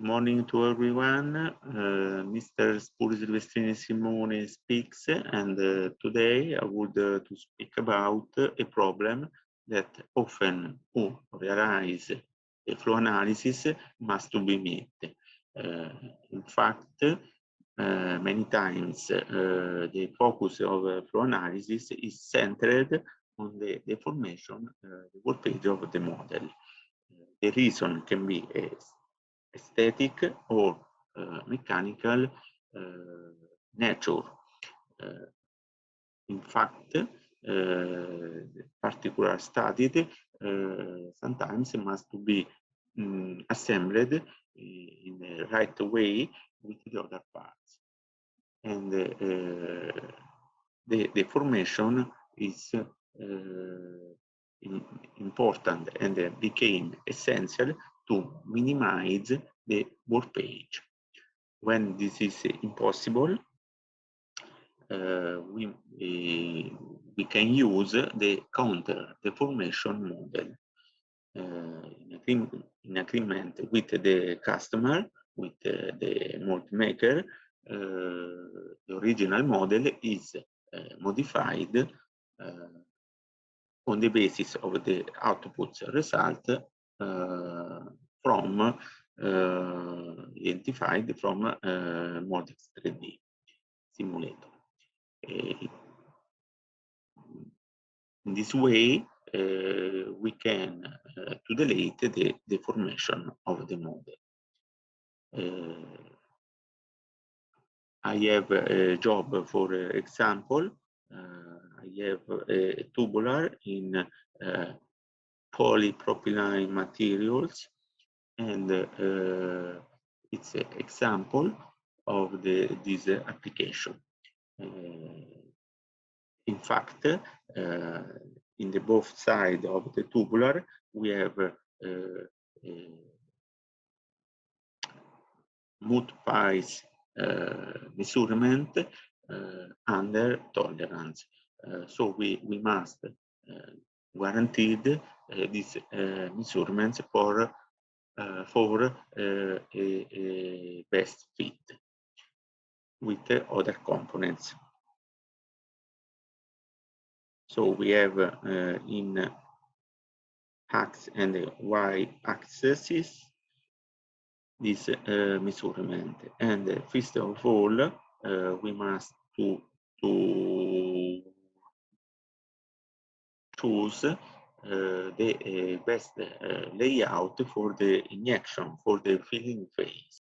morning to everyone. Mr. Silvestrini Simone speaks, and today I would to speak about a problem that often realize a flow analysis must be met. In fact, many times the focus of flow analysis is centered on the deformation, the voltage of the model. The reason can be aesthetic or mechanical nature. In fact, particular studied sometimes must be assembled in the right way with the other parts. And the deformation is important and became essential to minimize the warpage. When this is impossible, we can use the counter deformation model in agreement with the customer, with the mold maker. The original model is modified on the basis of the output result from identified from Moldex3D simulator. In this way, we can to delete the deformation of the model. I have a job, for example. I have a tubular in polypropylene materials, and it's an example of this application. In fact, in the both sides of the tubular, we have multiplies measurement under tolerance. So we must guarantee these measurements for a best fit with other components. So we have in X and Y axes this measurement, and first of all we must to choose the best layout for the injection, for the filling phase.